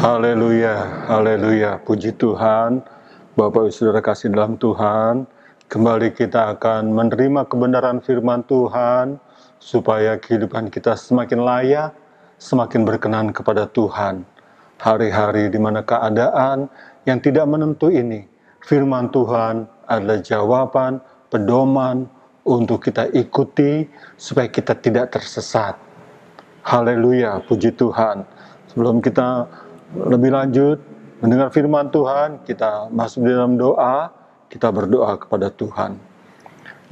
Haleluya, haleluya, puji Tuhan. Bapak Ibu Saudara kasih dalam Tuhan, kembali kita akan menerima kebenaran firman Tuhan, supaya kehidupan kita semakin layak, semakin berkenan kepada Tuhan. Hari-hari di mana keadaan yang tidak menentu ini, firman Tuhan adalah jawaban, pedoman untuk kita ikuti, supaya kita tidak tersesat. Haleluya, puji Tuhan. Sebelum kita lebih lanjut mendengar firman Tuhan, kita masuk di dalam doa, kita berdoa kepada Tuhan.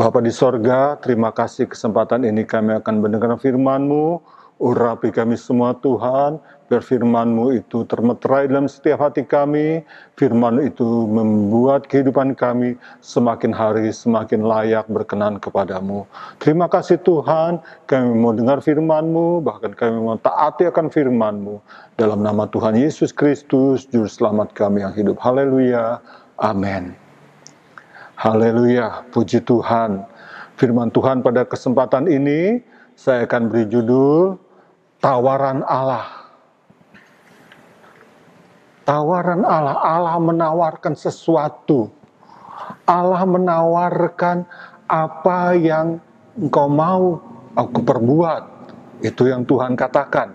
Bapa di sorga, terima kasih kesempatan ini kami akan mendengar firman-Mu. Urapi kami semua Tuhan, biar firman-Mu itu termeterai dalam setiap hati kami. Firman itu membuat kehidupan kami semakin hari semakin layak berkenan kepadamu. Terima kasih Tuhan, kami mau dengar firman-Mu, bahkan kami mau taati akan firman-Mu. Dalam nama Tuhan Yesus Kristus, Juru Selamat kami yang hidup. Haleluya, amin. Haleluya, puji Tuhan. Firman Tuhan pada kesempatan ini, saya akan beri judul, Tawaran Allah. Tawaran Allah, Allah menawarkan sesuatu. Allah menawarkan apa yang engkau mau aku perbuat. Itu yang Tuhan katakan.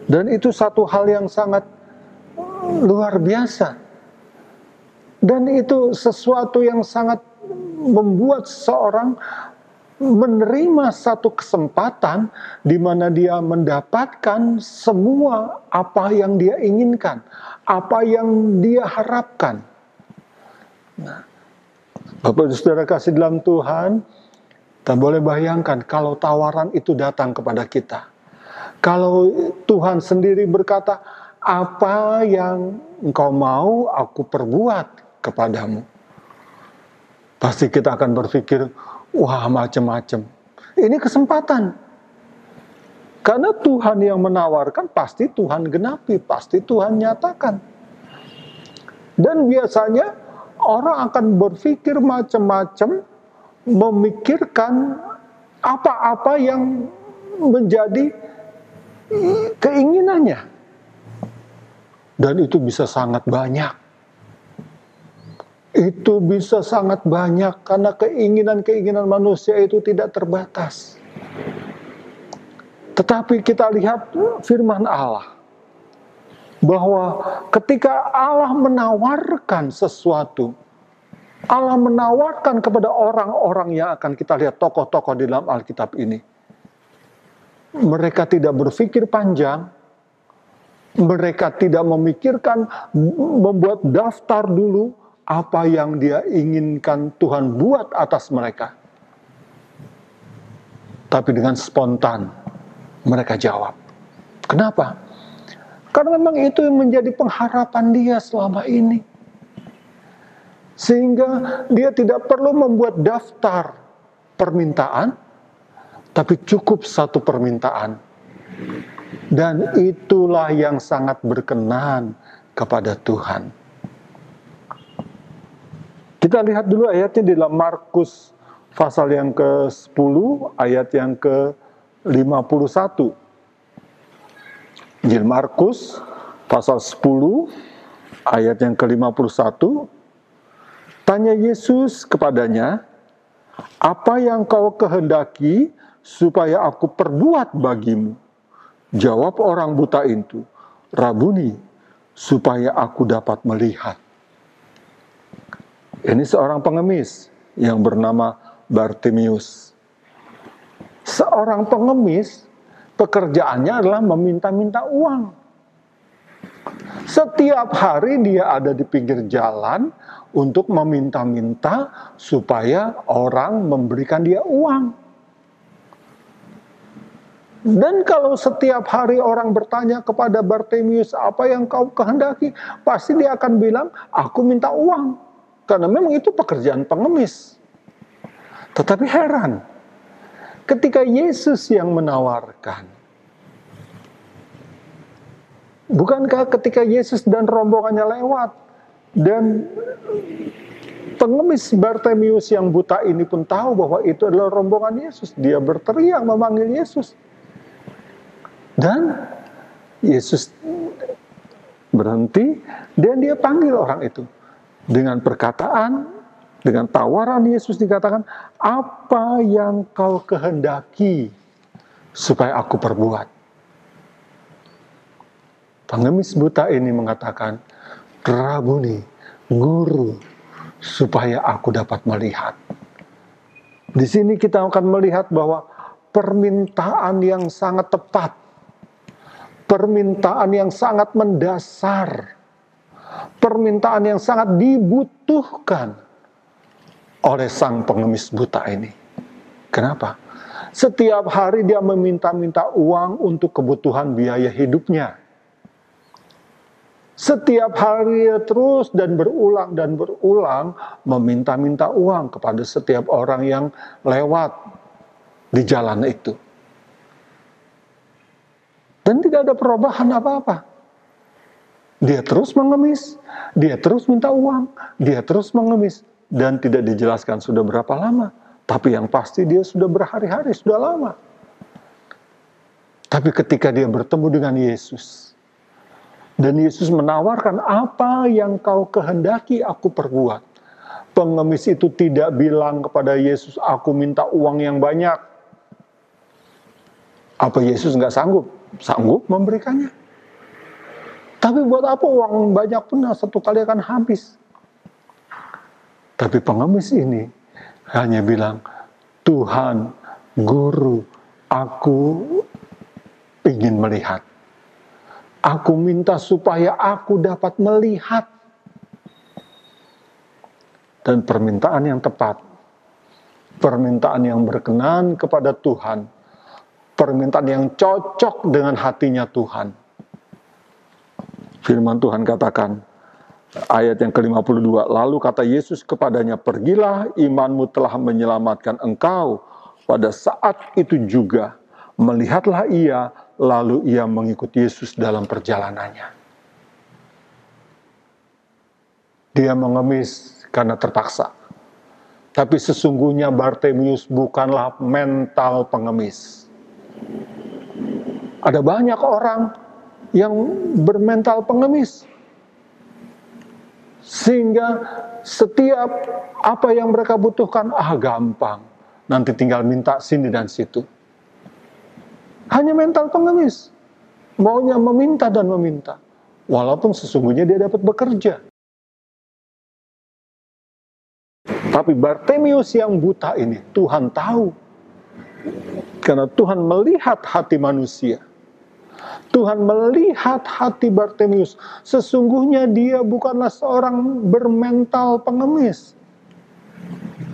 Dan itu satu hal yang sangat luar biasa. Dan itu sesuatu yang sangat membuat seorang menerima satu kesempatan di mana dia mendapatkan semua apa yang dia inginkan, apa yang dia harapkan. Nah, Bapak dan Saudara kasih dalam Tuhan, kita boleh bayangkan kalau tawaran itu datang kepada kita. Kalau Tuhan sendiri berkata, apa yang engkau mau aku perbuat kepadamu. Pasti kita akan berpikir, wah macam-macam. Ini kesempatan. Karena Tuhan yang menawarkan, pasti Tuhan genapi, pasti Tuhan nyatakan. Dan biasanya orang akan berpikir macam-macam, memikirkan apa-apa yang menjadi keinginannya. Dan itu bisa sangat banyak. Itu bisa sangat banyak karena keinginan-keinginan manusia itu tidak terbatas. Tetapi kita lihat firman Allah, bahwa ketika Allah menawarkan sesuatu, Allah menawarkan kepada orang-orang yang akan kita lihat, tokoh-tokoh di dalam Alkitab ini. Mereka tidak berpikir panjang, mereka tidak memikirkan, membuat daftar dulu, apa yang dia inginkan Tuhan buat atas mereka. Tapi dengan spontan mereka jawab. Kenapa? Karena memang itu yang menjadi pengharapan dia selama ini. Sehingga dia tidak perlu membuat daftar permintaan, tapi cukup satu permintaan. Dan itulah yang sangat berkenan kepada Tuhan. Kita lihat dulu ayatnya di dalam Markus pasal yang ke-10, ayat yang ke-51. Injil Markus pasal 10, ayat yang ke-51. Tanya Yesus kepadanya, apa yang kau kehendaki supaya aku perbuat bagimu? Jawab orang buta itu, Rabuni, supaya aku dapat melihat. Ini seorang pengemis yang bernama Bartimius. Seorang pengemis, pekerjaannya adalah meminta-minta uang. Setiap hari dia ada di pinggir jalan untuk meminta-minta supaya orang memberikan dia uang. Dan kalau setiap hari orang bertanya kepada Bartimius, apa yang kau kehendaki? Pasti dia akan bilang, aku minta uang. Karena memang itu pekerjaan pengemis. Tetapi heran, ketika Yesus yang menawarkan, bukankah ketika Yesus dan rombongannya lewat, dan pengemis Bartimius yang buta ini pun tahu bahwa itu adalah rombongan Yesus. Dia berteriak memanggil Yesus. Dan Yesus berhenti dan dia panggil orang itu. Dengan perkataan, dengan tawaran Yesus dikatakan, apa yang kau kehendaki supaya aku perbuat? Pengemis buta ini mengatakan, Rabuni, Guru, supaya aku dapat melihat. Di sini kita akan melihat bahwa permintaan yang sangat tepat, permintaan yang sangat mendasar, permintaan yang sangat dibutuhkan oleh sang pengemis buta ini. Kenapa? Setiap hari dia meminta-minta uang untuk kebutuhan biaya hidupnya. Setiap hari dia terus dan berulang meminta-minta uang kepada setiap orang yang lewat di jalan itu. Dan tidak ada perubahan apa-apa. Dia terus mengemis, dia terus minta uang, dia terus mengemis. Dan tidak dijelaskan sudah berapa lama. Tapi yang pasti dia sudah berhari-hari, sudah lama. Tapi ketika dia bertemu dengan Yesus, dan Yesus menawarkan, apa yang kau kehendaki aku perbuat. Pengemis itu tidak bilang kepada Yesus, aku minta uang yang banyak. Apa Yesus nggak sanggup? Sanggup memberikannya. Tapi buat apa uang banyak pun satu kali akan habis. Tapi pengemis ini hanya bilang, Tuhan, Guru, aku ingin melihat. Aku minta supaya aku dapat melihat. Dan permintaan yang tepat, permintaan yang berkenan kepada Tuhan, permintaan yang cocok dengan hatinya Tuhan. Firman Tuhan katakan, ayat yang ke-52, lalu kata Yesus kepadanya, pergilah, imanmu telah menyelamatkan engkau. Pada saat itu juga, melihatlah ia, lalu ia mengikuti Yesus dalam perjalanannya. Dia mengemis karena terpaksa. Tapi sesungguhnya Bartimius bukanlah mental pengemis. Ada banyak orang yang bermental pengemis. Sehingga setiap apa yang mereka butuhkan, gampang. Nanti tinggal minta sini dan situ. Hanya mental pengemis. Maunya meminta dan meminta. Walaupun sesungguhnya dia dapat bekerja. Tapi Bartimius yang buta ini, Tuhan tahu. Karena Tuhan melihat hati manusia. Tuhan melihat hati Bartimius. Sesungguhnya dia bukanlah seorang bermental pengemis.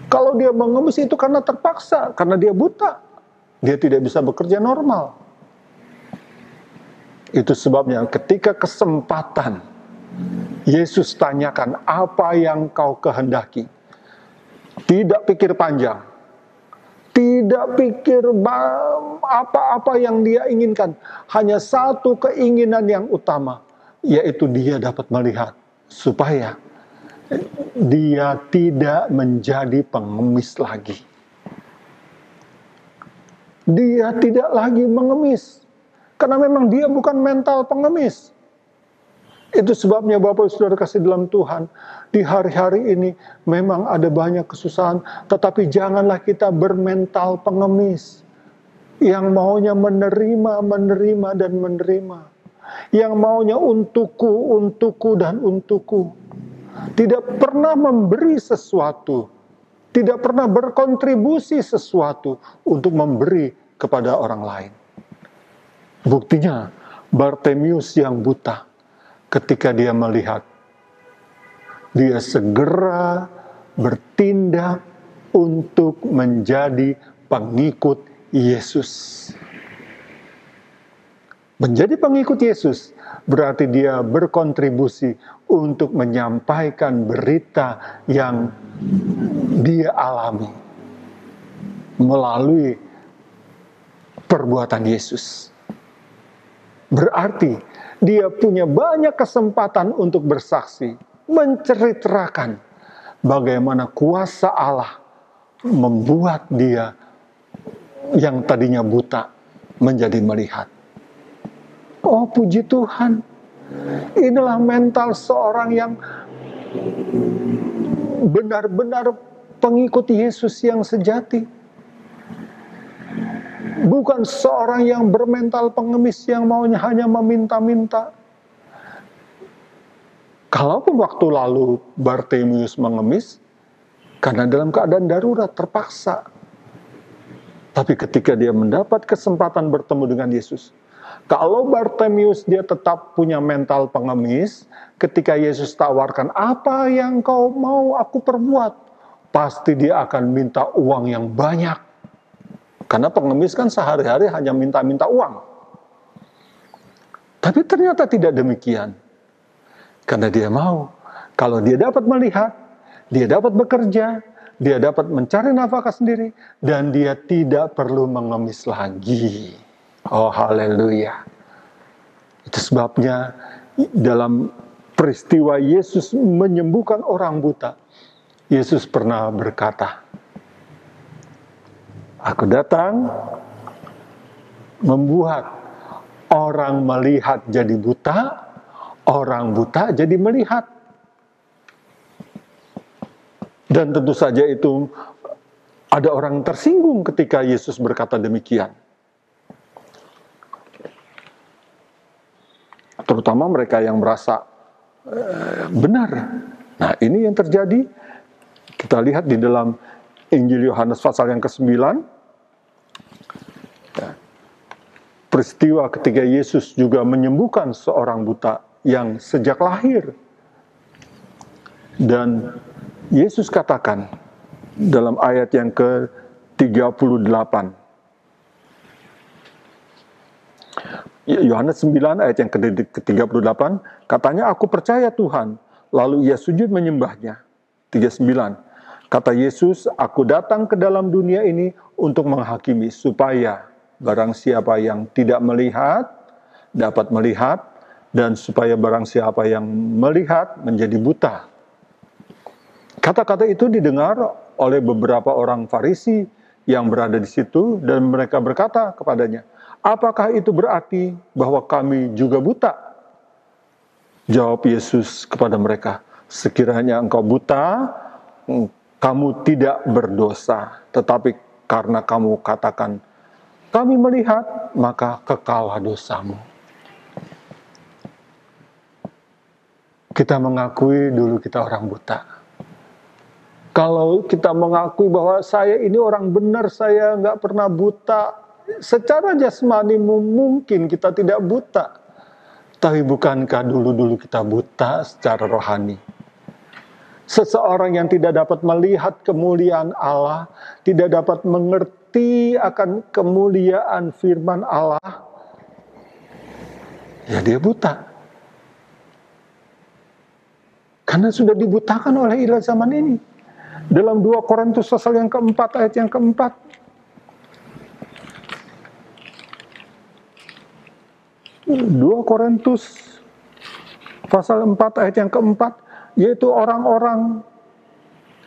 Kalau dia mengemis itu karena terpaksa, karena dia buta. Dia tidak bisa bekerja normal. Itu sebabnya ketika kesempatan Yesus tanyakan, apa yang kau kehendaki? Tidak pikir panjang. Tidak pikir apa-apa yang dia inginkan. Hanya satu keinginan yang utama, yaitu dia dapat melihat. Supaya dia tidak menjadi pengemis lagi. Dia tidak lagi mengemis. Karena memang dia bukan mental pengemis. Itu sebabnya Bapak Saudara kasih dalam Tuhan. Di hari-hari ini memang ada banyak kesusahan. Tetapi janganlah kita bermental pengemis. Yang maunya menerima, dan menerima. Yang maunya untukku, dan untukku. Tidak pernah memberi sesuatu. Tidak pernah berkontribusi sesuatu untuk memberi kepada orang lain. Buktinya, Bartimius yang buta, ketika dia melihat, dia segera bertindak untuk menjadi pengikut Yesus. Menjadi pengikut Yesus berarti dia berkontribusi untuk menyampaikan berita yang dia alami melalui perbuatan Yesus. Berarti dia punya banyak kesempatan untuk bersaksi, menceritakan bagaimana kuasa Allah membuat dia yang tadinya buta menjadi melihat. Oh, puji Tuhan, Inilah mental seorang yang benar-benar pengikut Yesus yang sejati. Bukan seorang yang bermental pengemis yang maunya hanya meminta-minta. Kalaupun waktu lalu Bartimius mengemis, karena dalam keadaan darurat, terpaksa. Tapi ketika dia mendapat kesempatan bertemu dengan Yesus, kalau Bartimius dia tetap punya mental pengemis, ketika Yesus tawarkan, apa yang kau mau aku perbuat? Pasti dia akan minta uang yang banyak. Karena pengemis kan sehari-hari hanya minta-minta uang. Tapi ternyata tidak demikian. Karena dia mau, kalau dia dapat melihat, dia dapat bekerja, dia dapat mencari nafkah sendiri, dan dia tidak perlu mengemis lagi. Oh, haleluya. Itu sebabnya dalam peristiwa Yesus menyembuhkan orang buta, Yesus pernah berkata, aku datang membuat orang melihat jadi buta, orang buta jadi melihat. Dan tentu saja itu ada orang tersinggung ketika Yesus berkata demikian. Terutama mereka yang merasa benar. Nah, ini yang terjadi. Kita lihat di dalam Injil Yohanes pasal yang ke-9. Peristiwa ketika Yesus juga menyembuhkan seorang buta yang sejak lahir. Dan Yesus katakan dalam ayat yang ke-38. Yohanes 9 ayat yang ke-38, katanya, aku percaya Tuhan. Lalu ia sujud menyembahnya. 39. Kata Yesus, aku datang ke dalam dunia ini untuk menghakimi, supaya barang siapa yang tidak melihat, dapat melihat, dan supaya barang siapa yang melihat menjadi buta. Kata-kata itu didengar oleh beberapa orang Farisi yang berada di situ, dan mereka berkata kepadanya, apakah itu berarti bahwa kami juga buta? Jawab Yesus kepada mereka, sekiranya engkau buta, kamu tidak berdosa, tetapi karena kamu katakan, kami melihat, maka kekallah dosamu. Kita mengakui dulu kita orang buta. Kalau kita mengakui bahwa saya ini orang benar, saya nggak pernah buta, secara jasmani mungkin kita tidak buta. Tapi bukankah dulu-dulu kita buta secara rohani? Seseorang yang tidak dapat melihat kemuliaan Allah, tidak dapat mengerti akan kemuliaan firman Allah, ya dia buta. Karena sudah dibutakan oleh ilah zaman ini. Dalam 2 Korintus pasal yang keempat, ayat yang keempat. 2 Korintus pasal 4 ayat yang keempat, yaitu orang-orang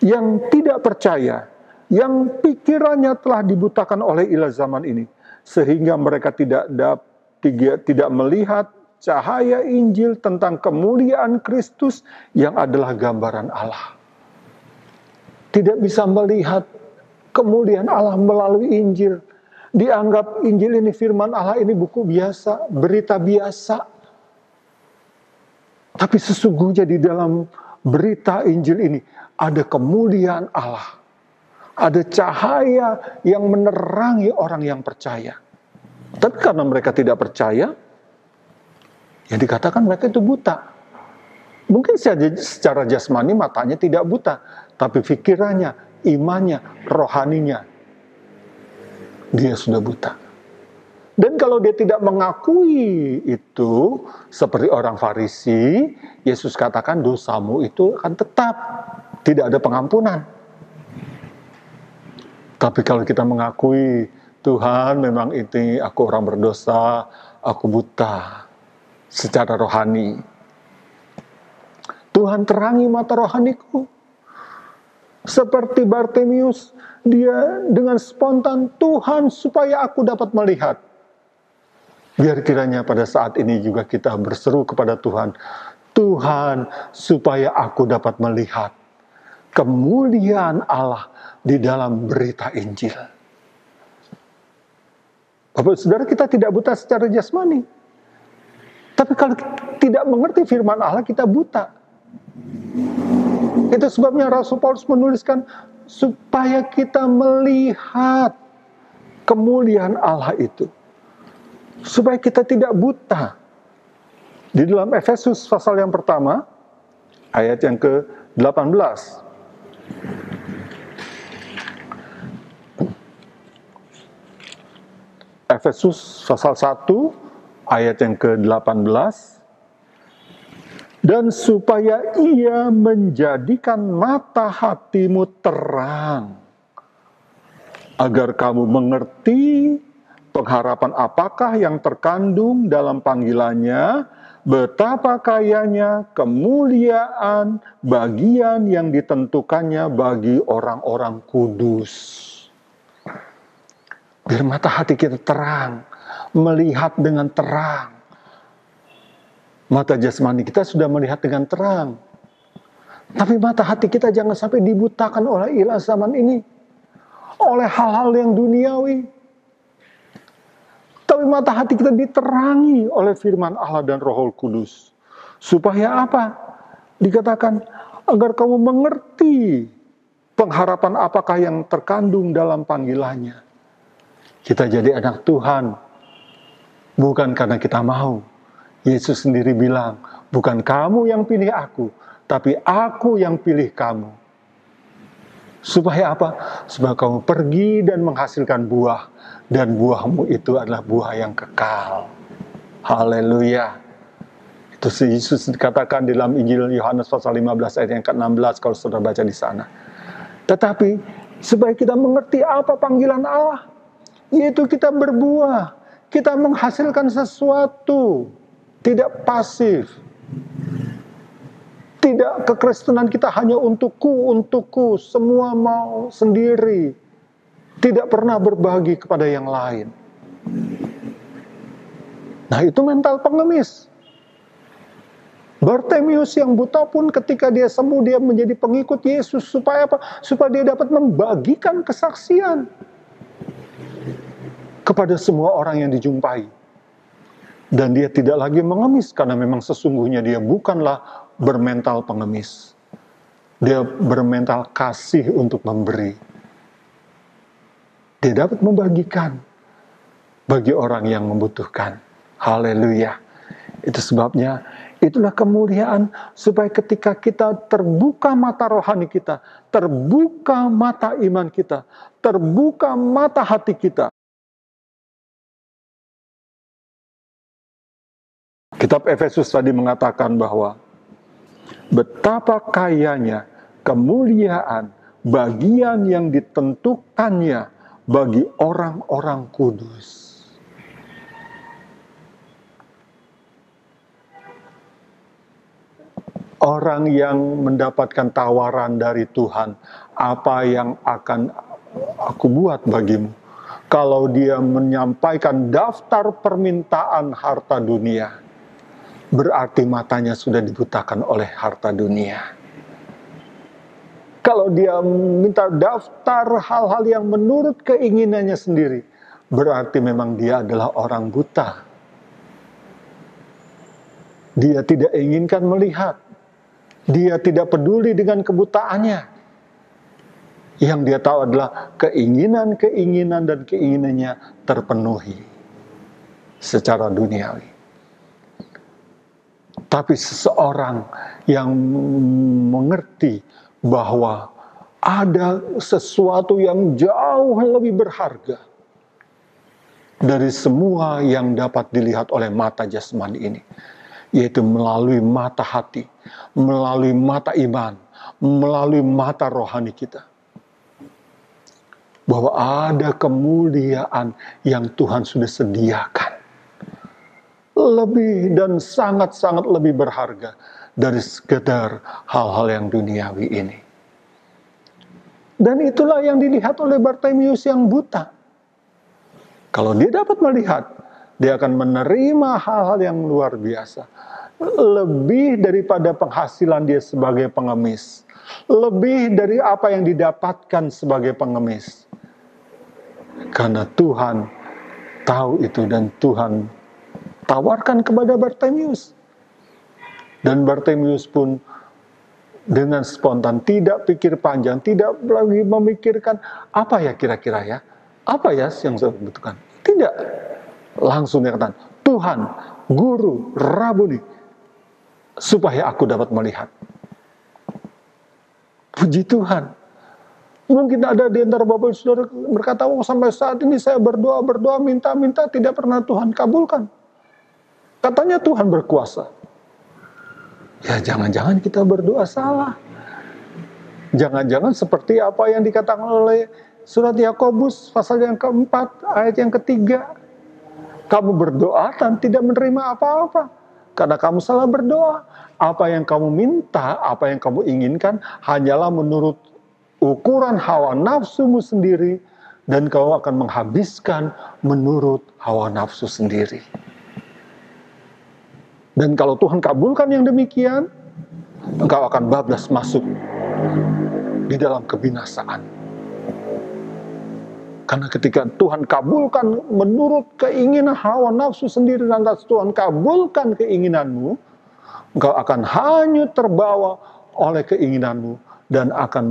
yang tidak percaya, yang pikirannya telah dibutakan oleh ilah zaman ini, sehingga mereka tidak melihat cahaya Injil tentang kemuliaan Kristus yang adalah gambaran Allah. Tidak bisa melihat kemuliaan Allah melalui Injil. Dianggap Injil ini firman Allah, ini buku biasa, berita biasa. Tapi sesungguhnya di dalam berita Injil ini ada kemuliaan Allah. Ada cahaya yang menerangi orang yang percaya. Tapi karena mereka tidak percaya, ya dikatakan mereka itu buta. Mungkin secara jasmani matanya tidak buta, tapi pikirannya, imannya, rohaninya, dia sudah buta. Dan kalau dia tidak mengakui itu, seperti orang Farisi, Yesus katakan dosamu itu akan tetap, tidak ada pengampunan. Tapi kalau kita mengakui, Tuhan memang ini aku orang berdosa, aku buta secara rohani. Tuhan terangi mata rohaniku. Seperti Bartimius, dia dengan spontan, Tuhan supaya aku dapat melihat. Biar kiranya pada saat ini juga kita berseru kepada Tuhan, Tuhan, supaya aku dapat melihat kemuliaan Allah di dalam berita Injil. Bapak Saudara, kita tidak buta secara jasmani. Tapi kalau tidak mengerti firman Allah, kita buta. Itu sebabnya Rasul Paulus menuliskan, supaya kita melihat kemuliaan Allah itu. Supaya kita tidak buta. Di dalam Efesus pasal yang pertama, ayat yang ke-18. Efesus pasal 1 ayat yang ke-18, dan supaya ia menjadikan mata hatimu terang, agar kamu mengerti pengharapan apakah yang terkandung dalam panggilannya, betapa kayanya kemuliaan bagian yang ditentukannya bagi orang-orang kudus. Biar mata hati kita terang, melihat dengan terang. Mata jasmani kita sudah melihat dengan terang. Tapi mata hati kita jangan sampai dibutakan oleh ilah zaman ini. Oleh hal-hal yang duniawi. Tapi mata hati kita diterangi oleh firman Allah dan Roh Kudus. Supaya apa? Dikatakan, agar kamu mengerti pengharapan apakah yang terkandung dalam panggilannya. Kita jadi anak Tuhan, bukan karena kita mau. Yesus sendiri bilang, bukan kamu yang pilih aku, tapi aku yang pilih kamu. Supaya apa? Supaya kamu pergi dan menghasilkan buah, dan buahmu itu adalah buah yang kekal. Haleluya. Itu Yesus dikatakan dalam Injil Yohanes pasal 15 ayat yang ke-16 kalau saudara baca di sana. Tetapi supaya kita mengerti apa panggilan Allah, yaitu kita berbuah, kita menghasilkan sesuatu, tidak pasif. Tidak kekristenan kita hanya untukku, semua mau sendiri. Tidak pernah berbagi kepada yang lain. Nah, itu mental pengemis. Bartimius yang buta pun ketika dia sembuh, dia menjadi pengikut Yesus. Supaya apa? Supaya dia dapat membagikan kesaksian kepada semua orang yang dijumpai. Dan dia tidak lagi mengemis, karena memang sesungguhnya dia bukanlah bermental pengemis. Dia bermental kasih untuk memberi. Dia dapat membagikan bagi orang yang membutuhkan. Haleluya. Itu sebabnya, itulah kemuliaan, supaya ketika kita terbuka mata rohani kita, terbuka mata iman kita, terbuka mata hati kita. Kitab Efesus tadi mengatakan bahwa betapa kayanya kemuliaan bagian yang ditentukannya bagi orang-orang kudus. Orang yang mendapatkan tawaran dari Tuhan, apa yang akan aku buat bagimu? Kalau dia menyampaikan daftar permintaan harta dunia, berarti matanya sudah dibutakan oleh harta dunia. Kalau dia minta daftar hal-hal yang menurut keinginannya sendiri, berarti memang dia adalah orang buta. Dia tidak inginkan melihat. Dia tidak peduli dengan kebutaannya. Yang dia tahu adalah keinginan-keinginan dan keinginannya terpenuhi secara duniawi. Tapi seseorang yang mengerti bahwa ada sesuatu yang jauh lebih berharga dari semua yang dapat dilihat oleh mata jasmani ini, yaitu melalui mata hati, melalui mata iman, melalui mata rohani kita. Bahwa ada kemuliaan yang Tuhan sudah sediakan. Lebih dan sangat-sangat lebih berharga dari sekedar hal-hal yang duniawi ini. Dan itulah yang dilihat oleh Bartimius yang buta. Kalau dia dapat melihat, Dia akan menerima hal-hal yang luar biasa. Lebih daripada penghasilan dia sebagai pengemis. Lebih dari apa yang didapatkan sebagai pengemis. Karena Tuhan tahu itu dan Tuhan tawarkan kepada Bartimius. Dan Bartimius pun dengan spontan, tidak pikir panjang, tidak lagi memikirkan apa ya kira-kira ya, apa ya yang saya butuhkan. Tidak, langsung dia katakan, Tuhan, Guru, Rabuni, supaya aku dapat melihat. Puji Tuhan. Mungkin ada di antara Bapak Saudara berkata, oh sampai saat ini saya berdoa, minta, tidak pernah Tuhan kabulkan. Katanya Tuhan berkuasa. Ya jangan-jangan kita berdoa salah. Jangan-jangan seperti apa yang dikatakan oleh surat Yakobus pasal yang keempat, ayat yang ketiga. Kamu berdoa dan tidak menerima apa-apa. Karena kamu salah berdoa. Apa yang kamu minta, apa yang kamu inginkan, hanyalah menurut ukuran hawa nafsumu sendiri. Dan kau akan menghabiskan menurut hawa nafsu sendiri. Dan kalau Tuhan kabulkan yang demikian, engkau akan bablas masuk di dalam kebinasaan. Karena ketika Tuhan kabulkan menurut keinginan hawa nafsu sendiri, dan Tuhan kabulkan keinginanmu, engkau akan hanyut terbawa oleh keinginanmu dan akan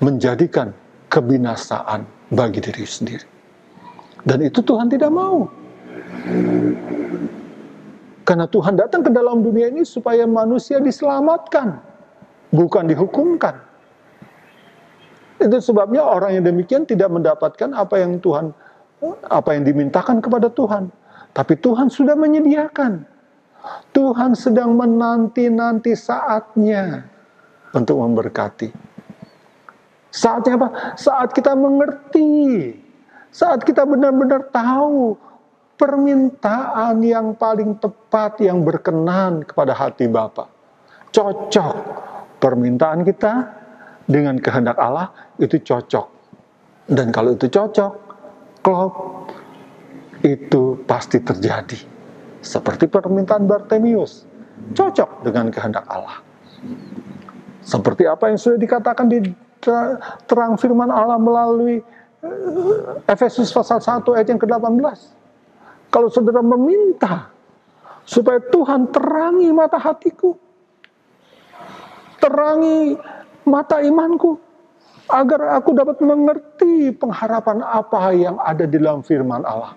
menjadikan kebinasaan bagi diri sendiri. Dan itu Tuhan tidak mau. Karena Tuhan datang ke dalam dunia ini supaya manusia diselamatkan, bukan dihukumkan. Itu sebabnya orang yang demikian tidak mendapatkan apa yang dimintakan kepada Tuhan. Tapi Tuhan sudah menyediakan. Tuhan sedang menanti-nanti saatnya untuk memberkati. Saatnya apa? Saat kita mengerti. Saat kita benar-benar tahu permintaan yang paling tepat yang berkenan kepada hati Bapa. Cocok permintaan kita dengan kehendak Allah, itu cocok. Dan kalau itu cocok, klop, itu pasti terjadi. Seperti permintaan Bartimius, cocok dengan kehendak Allah. Seperti apa yang sudah dikatakan di terang firman Allah melalui Efesus pasal 1 ayat yang ke-18. Kalau saudara meminta supaya Tuhan terangi mata hatiku, terangi mata imanku, agar aku dapat mengerti pengharapan apa yang ada di dalam firman Allah.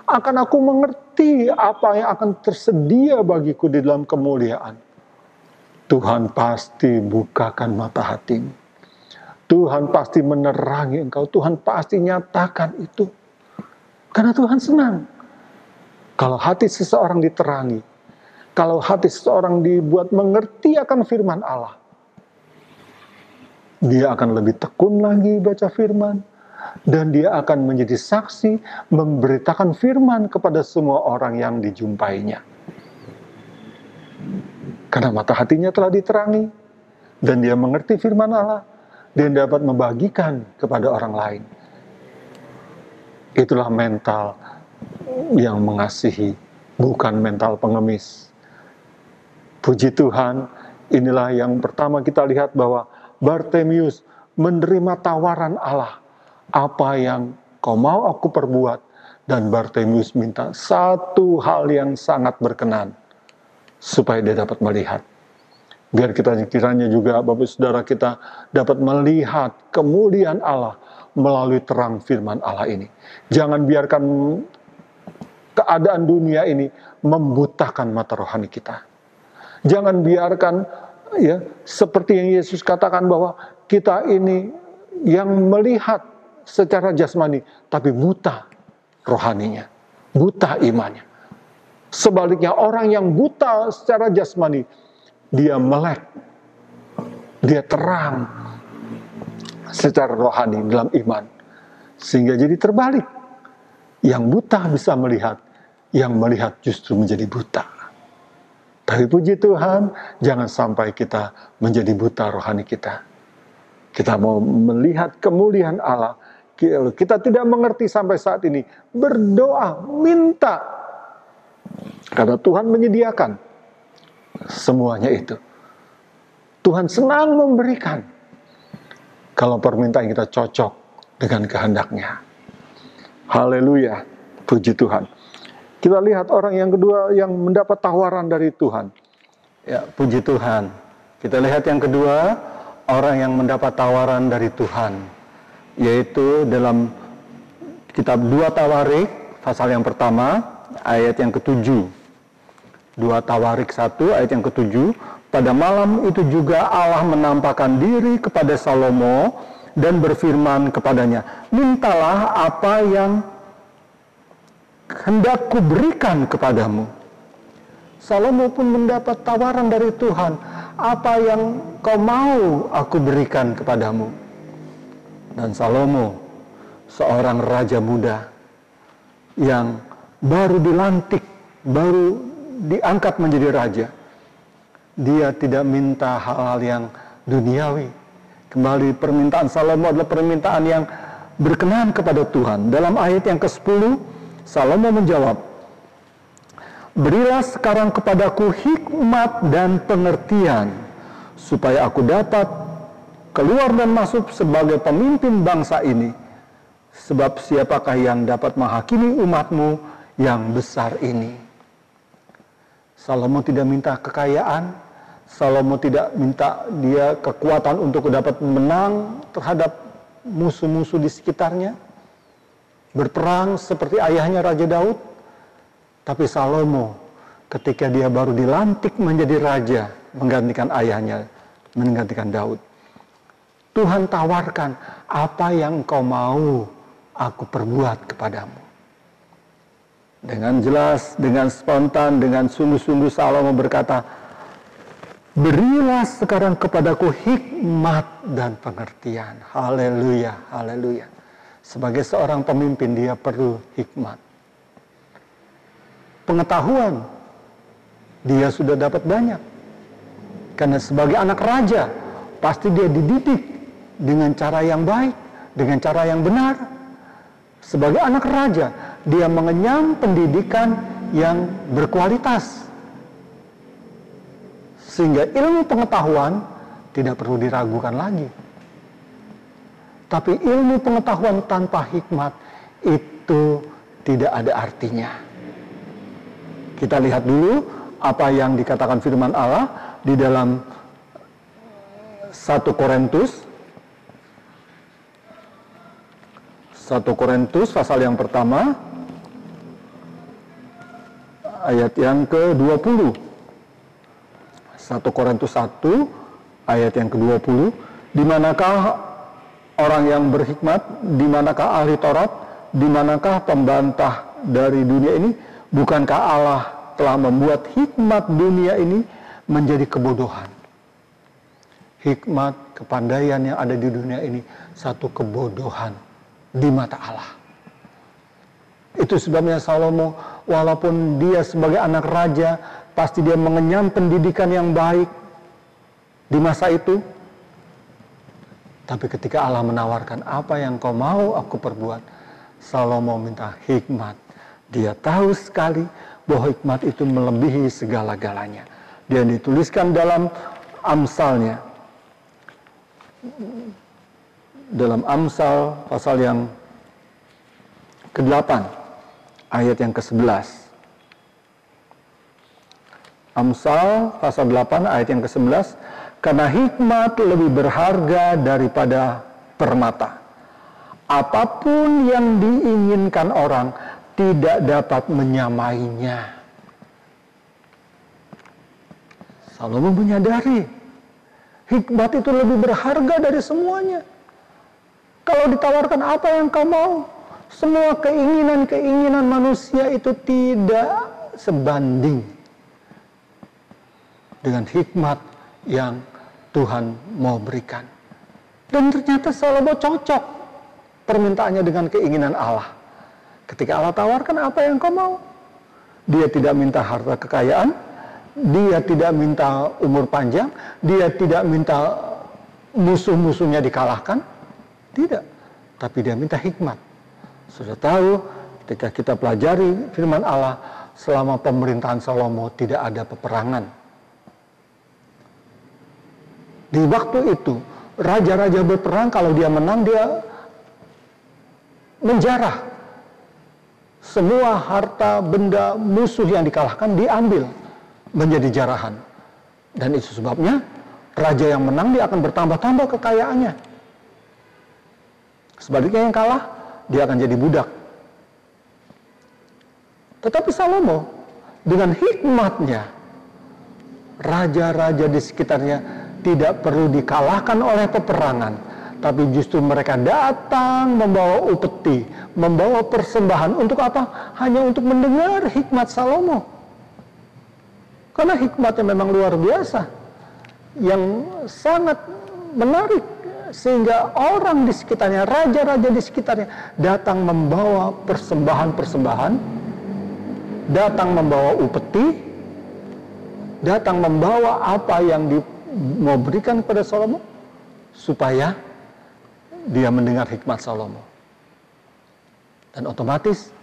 Akan aku mengerti apa yang akan tersedia bagiku di dalam kemuliaan. Tuhan pasti bukakan mata hatimu. Tuhan pasti menerangi engkau. Tuhan pasti nyatakan itu. Karena Tuhan senang. Kalau hati seseorang diterangi, kalau hati seseorang dibuat mengerti akan firman Allah, dia akan lebih tekun lagi baca firman, dan dia akan menjadi saksi memberitakan firman kepada semua orang yang dijumpainya. Karena mata hatinya telah diterangi, dan dia mengerti firman Allah, dan dapat membagikan kepada orang lain. Itulah mental yang mengasihi, bukan mental pengemis. Puji Tuhan, inilah yang pertama kita lihat bahwa Bartimius menerima tawaran Allah. Apa yang kau mau aku perbuat? Dan Bartimius minta satu hal yang sangat berkenan, supaya dia dapat melihat. Biar kita kiranya juga Bapak Saudara kita dapat melihat kemuliaan Allah melalui terang firman Allah ini. Jangan biarkan keadaan dunia ini membutakan mata rohani kita. Jangan biarkan ya seperti yang Yesus katakan bahwa kita ini yang melihat secara jasmani tapi buta rohaninya, buta imannya. Sebaliknya orang yang buta secara jasmani, dia melek, dia terang secara rohani dalam iman. Sehingga jadi terbalik. Yang buta bisa melihat, yang melihat justru menjadi buta. Tapi puji Tuhan, jangan sampai kita menjadi buta rohani kita. Kita mau melihat kemuliaan Allah, kita tidak mengerti sampai saat ini. Berdoa, minta. Karena Tuhan menyediakan semuanya itu. Tuhan senang memberikan. Kalau permintaan kita cocok dengan kehendaknya. Haleluya, puji Tuhan. Kita lihat orang yang kedua yang mendapat tawaran dari Tuhan. Ya, puji Tuhan. Kita lihat yang kedua, orang yang mendapat tawaran dari Tuhan. Yaitu dalam kitab 2 Tawarik, pasal yang pertama, ayat yang ke-7. 2 Tawarik 1, ayat yang ke-7. Pada malam itu juga Allah menampakkan diri kepada Salomo dan berfirman kepadanya, mintalah apa yang hendak kuberikan kepadamu. Salomo pun mendapat tawaran dari Tuhan, apa yang kau mau aku berikan kepadamu. Dan Salomo, seorang raja muda yang baru dilantik, baru diangkat menjadi raja. Dia tidak minta hal-hal yang duniawi. Kembali permintaan Salomo adalah permintaan yang berkenan kepada Tuhan. Dalam ayat yang ke-10, Salomo menjawab, berilah sekarang kepadaku hikmat dan pengertian, supaya aku dapat keluar dan masuk sebagai pemimpin bangsa ini. Sebab siapakah yang dapat menghakimi umatmu yang besar ini? Salomo tidak minta kekayaan. Salomo tidak minta dia kekuatan untuk dapat menang terhadap musuh-musuh di sekitarnya. Berperang seperti ayahnya Raja Daud. Tapi Salomo ketika dia baru dilantik menjadi raja, menggantikan ayahnya, menggantikan Daud, Tuhan tawarkan, apa yang kau mau aku perbuat kepadamu. Dengan jelas, dengan spontan, dengan sungguh-sungguh Salomo berkata, berilah sekarang kepadaku hikmat dan pengertian. Haleluya, haleluya. Sebagai seorang pemimpin dia perlu hikmat. Pengetahuan dia sudah dapat banyak. Karena sebagai anak raja pasti dia dididik dengan cara yang baik, dengan cara yang benar. Sebagai anak raja, dia mengenyam pendidikan yang berkualitas. Sehingga ilmu pengetahuan tidak perlu diragukan lagi. Tapi ilmu pengetahuan tanpa hikmat itu tidak ada artinya. Kita lihat dulu apa yang dikatakan firman Allah di dalam 1 Korintus pasal yang pertama ayat yang ke-20. 1 Korintus 1 ayat yang ke-20, di manakah orang yang berhikmat, di manakah ahli Taurat, di manakah pembantah dari dunia ini? Bukankah Allah telah membuat hikmat dunia ini menjadi kebodohan? Hikmat, kepandaian yang ada di dunia ini satu kebodohan di mata Allah. Itu sebabnya Salomo, walaupun dia sebagai anak raja, pasti dia mengenyam pendidikan yang baik di masa itu. Tapi ketika Allah menawarkan, apa yang kau mau aku perbuat, Salomo minta hikmat. Dia tahu sekali bahwa hikmat itu melebihi segala-galanya. Dia dituliskan dalam Amsalnya. Dalam Amsal pasal yang ke-8 ayat yang ke-11. Amsal pasal 8 ayat yang ke-11, karena hikmat lebih berharga daripada permata. Apapun yang diinginkan orang tidak dapat menyamainya. Salomo menyadari hikmat itu lebih berharga dari semuanya. Kalau ditawarkan apa yang kau mau, semua keinginan-keinginan manusia itu tidak sebanding dengan hikmat yang Tuhan mau berikan. Dan ternyata Salomo cocok permintaannya dengan keinginan Allah. Ketika Allah tawarkan apa yang kau mau, dia tidak minta harta kekayaan, dia tidak minta umur panjang, dia tidak minta musuh-musuhnya dikalahkan. Tidak. tapi dia minta hikmat. Sudah tahu ketika kita pelajari firman Allah, selama pemerintahan Salomo tidak ada peperangan. Di waktu itu, raja-raja berperang, kalau dia menang, dia menjarah. Semua harta, benda, musuh yang dikalahkan diambil menjadi jarahan. Dan itu sebabnya, raja yang menang dia akan bertambah-tambah kekayaannya. Sebaliknya yang kalah, dia akan jadi budak. Tetapi Salomo, dengan hikmatnya, raja-raja di sekitarnya tidak perlu dikalahkan oleh peperangan, tapi justru mereka datang membawa upeti, membawa persembahan. Untuk apa? Hanya untuk mendengar hikmat Salomo. Karena hikmatnya memang luar biasa, yang sangat menarik, sehingga orang di sekitarnya, raja-raja di sekitarnya datang membawa persembahan-persembahan, datang membawa upeti, datang membawa apa yang mau berikan kepada Salomo, supaya dia mendengar hikmat Salomo. Dan otomatis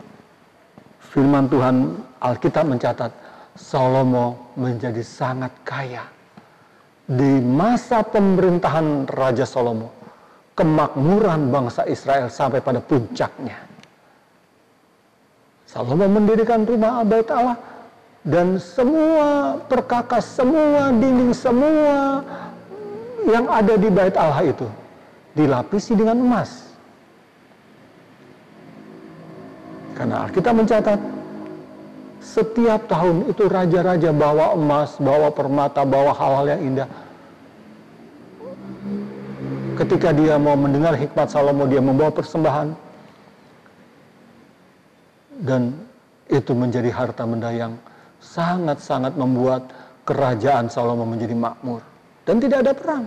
firman Tuhan Alkitab mencatat Salomo menjadi sangat kaya. Di masa pemerintahan Raja Salomo, kemakmuran bangsa Israel sampai pada puncaknya. Salomo mendirikan rumah bait Allah, dan semua perkakas, semua dinding, semua yang ada di bait Allah itu dilapisi dengan emas. Karena Alkitab mencatat, setiap tahun itu raja-raja bawa emas, bawa permata, bawa hal-hal yang indah. Ketika dia mau mendengar hikmat Salomo, dia membawa persembahan. Dan itu menjadi harta benda yang sangat-sangat membuat kerajaan Salomo menjadi makmur. Dan tidak ada perang.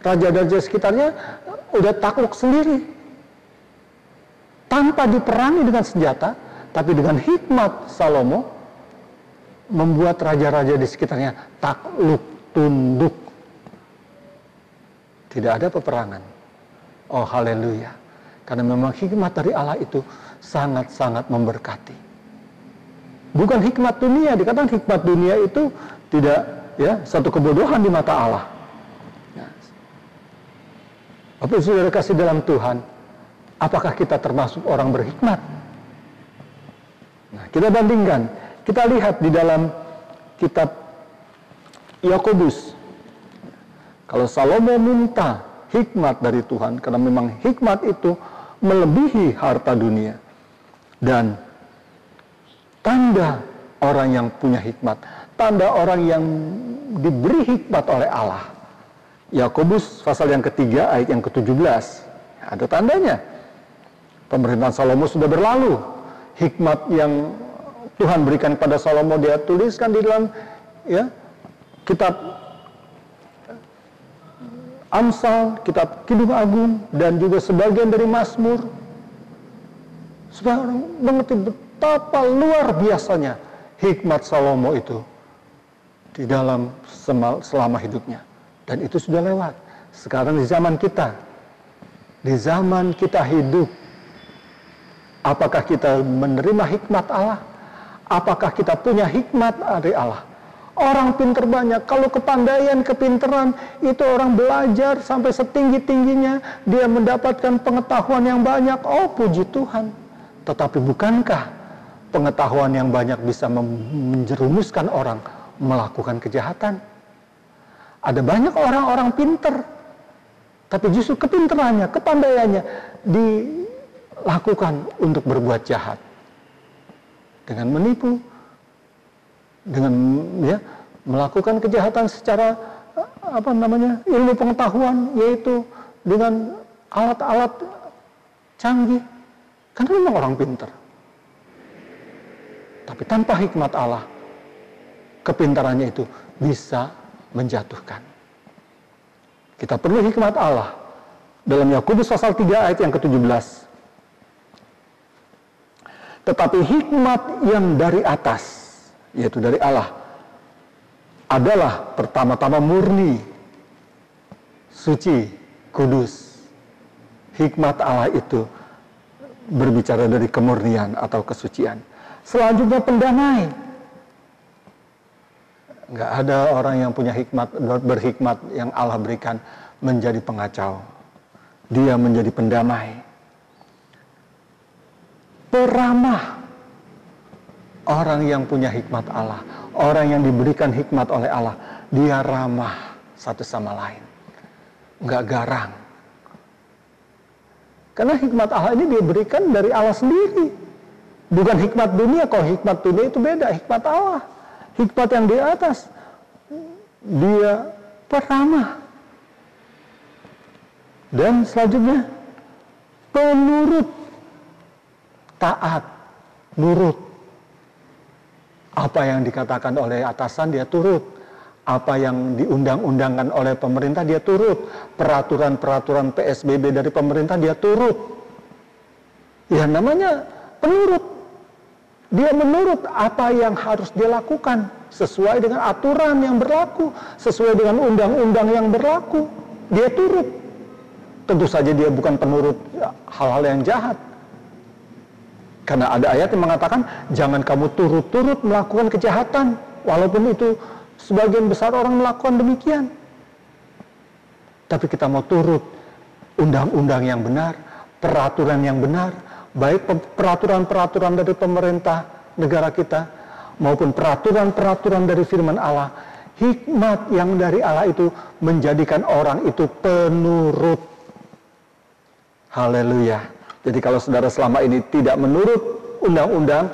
Raja-raja sekitarnya udah takluk sendiri. Tanpa diperangi dengan senjata, tapi dengan hikmat Salomo, membuat raja-raja di sekitarnya takluk, tunduk. Tidak ada peperangan. Oh haleluya. Karena memang hikmat dari Allah itu sangat-sangat memberkati. Bukan hikmat dunia, dikatakan hikmat dunia itu tidak, ya, satu kebodohan di mata Allah. Bapak saudara kasih dalam Tuhan, apakah kita termasuk orang berhikmat? Nah, kita bandingkan, kita lihat di dalam kitab Yakobus. Kalau Salomo minta hikmat dari Tuhan, karena memang hikmat itu melebihi harta dunia. Dan tanda orang yang punya hikmat, tanda orang yang diberi hikmat oleh Allah. Yakobus pasal yang ketiga ayat yang ke-17. Ada tandanya. Pemerintahan Salomo sudah berlalu. Hikmat yang Tuhan berikan kepada Salomo dia tuliskan di dalam, ya, kitab Amsal, kitab Kidung Agung, dan juga sebagian dari Mazmur. Supaya orang mengerti betapa luar biasanya hikmat Salomo itu di dalam selama hidupnya. Dan itu sudah lewat. Sekarang di zaman kita hidup, apakah kita menerima hikmat Allah? Apakah kita punya hikmat dari Allah? Orang pinter banyak. Kalau kepandaian, kepinteran, itu orang belajar sampai setinggi-tingginya, dia mendapatkan pengetahuan yang banyak. Oh, puji Tuhan. Tetapi bukankah pengetahuan yang banyak bisa menjerumuskan orang melakukan kejahatan? Ada banyak orang-orang pinter, tapi justru kepinterannya, kepandaiannya dilakukan untuk berbuat jahat. Dengan menipu, dengan, ya, melakukan kejahatan secara ilmu pengetahuan, yaitu dengan alat-alat canggih. Karena memang orang pinter. Tapi tanpa hikmat Allah, kepintarannya itu bisa menjatuhkan. Kita perlu hikmat Allah. Dalam Yakobus pasal 3 ayat yang ke-17. Tetapi hikmat yang dari atas, yaitu dari Allah, adalah pertama-tama murni, suci, kudus. Hikmat Allah itu berbicara dari kemurnian atau kesucian. Selanjutnya pendamai. Nggak ada orang yang punya hikmat, berhikmat yang Allah berikan menjadi pengacau. Dia menjadi pendamai. Peramah. Orang yang punya hikmat Allah, orang yang diberikan hikmat oleh Allah, dia ramah satu sama lain. Nggak garang. Karena hikmat Allah ini diberikan dari Allah sendiri. Bukan hikmat dunia. Kalau hikmat dunia itu beda. Hikmat Allah, hikmat yang di atas, dia peramah. Dan selanjutnya penurut, taat, nurut. Apa yang dikatakan oleh atasan dia turut. Apa yang diundang-undangkan oleh pemerintah dia turut. Peraturan-peraturan PSBB dari pemerintah dia turut. Ya namanya penurut. Dia menurut apa yang harus dia lakukan sesuai dengan aturan yang berlaku, sesuai dengan undang-undang yang berlaku. Dia turut. Tentu saja dia bukan penurut hal-hal yang jahat. Karena ada ayat yang mengatakan, jangan kamu turut-turut melakukan kejahatan. Walaupun itu sebagian besar orang melakukan demikian. Tapi kita mau turut undang-undang yang benar, peraturan yang benar. Baik peraturan-peraturan dari pemerintah negara kita, maupun peraturan-peraturan dari firman Allah. Hikmat yang dari Allah itu menjadikan orang itu penurut. Haleluya. Jadi kalau saudara selama ini tidak menurut undang-undang,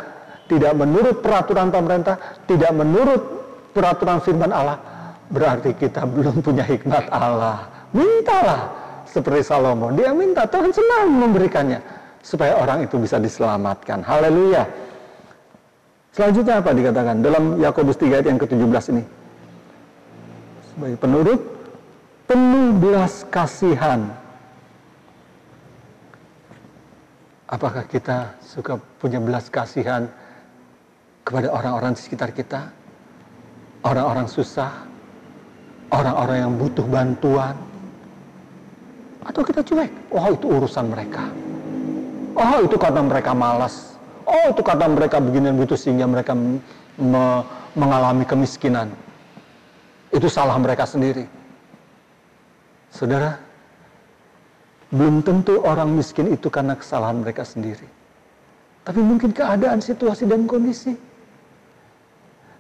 tidak menurut peraturan pemerintah, tidak menurut peraturan firman Allah, berarti kita belum punya hikmat Allah. Mintalah seperti Salomo. Dia minta, Tuhan senang memberikannya supaya orang itu bisa diselamatkan. Haleluya. Selanjutnya apa dikatakan dalam Yakobus 3 ayat yang ke-17 ini? Sebagai penurut, penuh belas kasihan. Apakah kita suka punya belas kasihan kepada orang-orang di sekitar kita? Orang-orang susah? Orang-orang yang butuh bantuan? Atau kita cuek? Oh itu urusan mereka. Oh itu karena mereka malas. Oh itu karena mereka begini dan begitu sehingga mereka mengalami kemiskinan. Itu salah mereka sendiri. Saudara, belum tentu orang miskin itu karena kesalahan mereka sendiri. Tapi mungkin keadaan, situasi, dan kondisi.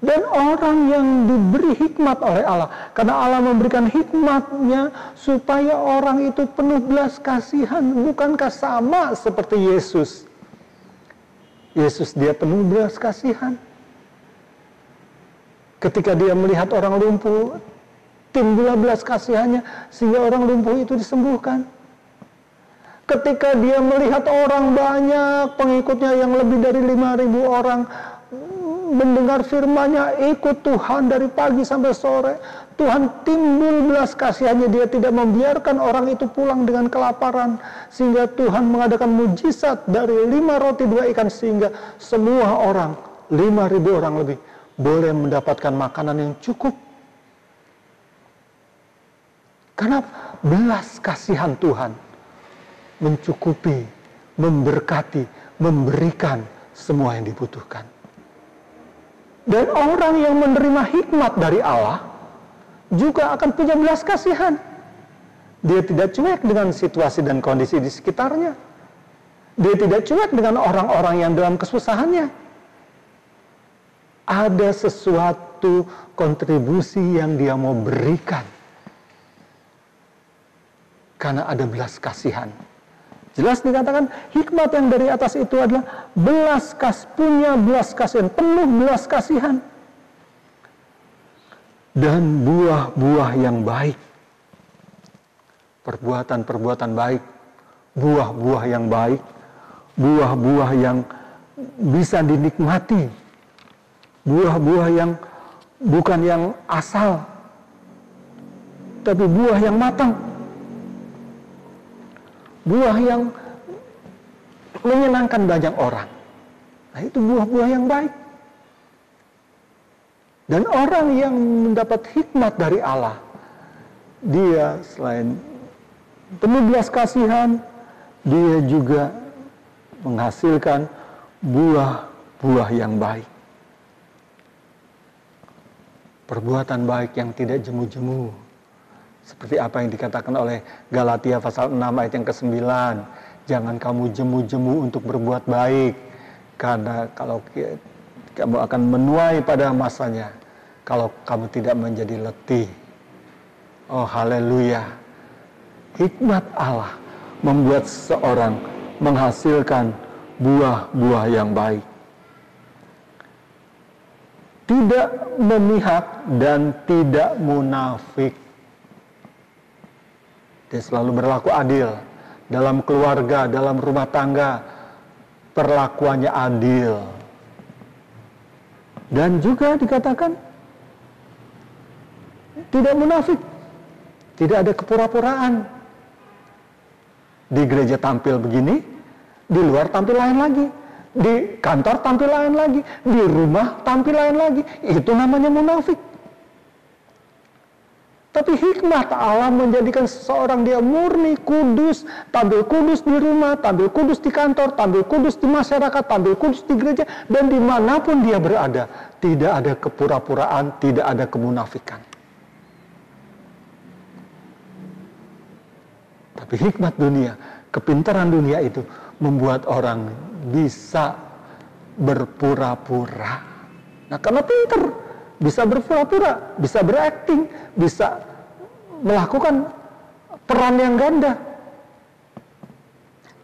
Dan orang yang diberi hikmat oleh Allah. Karena Allah memberikan hikmatnya supaya orang itu penuh belas kasihan. Bukankah sama seperti Yesus? Yesus dia penuh belas kasihan. Ketika dia melihat orang lumpuh, timbullah belas kasihannya sehingga orang lumpuh itu disembuhkan. Ketika dia melihat orang banyak, pengikutnya yang lebih dari 5.000 orang, mendengar firman-Nya, ikut Tuhan dari pagi sampai sore, Tuhan timbul belas kasihannya. Dia tidak membiarkan orang itu pulang dengan kelaparan, sehingga Tuhan mengadakan mujizat dari 5 roti 2 ikan, sehingga semua orang, 5.000 orang lebih, boleh mendapatkan makanan yang cukup. Karena belas kasihan Tuhan mencukupi, memberkati, memberikan semua yang dibutuhkan. Dan orang yang menerima hikmat dari Allah juga akan punya belas kasihan. Dia tidak cuek dengan situasi dan kondisi di sekitarnya. Dia tidak cuek dengan orang-orang yang dalam kesusahannya. Ada sesuatu kontribusi yang dia mau berikan. Karena ada belas kasihan. Jelas dikatakan hikmat yang dari atas itu adalah punya belas kasihan, penuh belas kasihan. Dan buah-buah yang baik. Perbuatan-perbuatan baik, buah-buah yang baik, buah-buah yang bisa dinikmati, buah-buah yang bukan yang asal, tapi buah yang matang. Buah yang menyenangkan banyak orang. Nah itu buah-buah yang baik. Dan orang yang mendapat hikmat dari Allah, dia selain penuh belas kasihan, dia juga menghasilkan buah-buah yang baik. Perbuatan baik yang tidak jemu-jemu. Seperti apa yang dikatakan oleh Galatia pasal 6 ayat yang ke-9. Jangan kamu jemu-jemu untuk berbuat baik. Karena kalau kamu akan menuai pada masanya. Kalau kamu tidak menjadi letih. Oh haleluya. Hikmat Allah membuat seseorang menghasilkan buah-buah yang baik. Tidak memihak dan tidak munafik. Dia selalu berlaku adil. Dalam keluarga, dalam rumah tangga, perlakuannya adil. Dan juga dikatakan tidak munafik. Tidak ada kepura-puraan. Di gereja tampil begini, di luar tampil lain lagi. Di kantor tampil lain lagi, di rumah tampil lain lagi. Itu namanya munafik. Tapi hikmat Allah menjadikan seseorang dia murni, kudus, tampil kudus di rumah, tampil kudus di kantor, tampil kudus di masyarakat, tampil kudus di gereja, dan dimanapun dia berada. Tidak ada kepura-puraan, tidak ada kemunafikan. Tapi hikmat dunia, kepintaran dunia itu membuat orang bisa berpura-pura. Nah, karena pintar, bisa berpura-pura, bisa berakting, bisa melakukan peran yang ganda.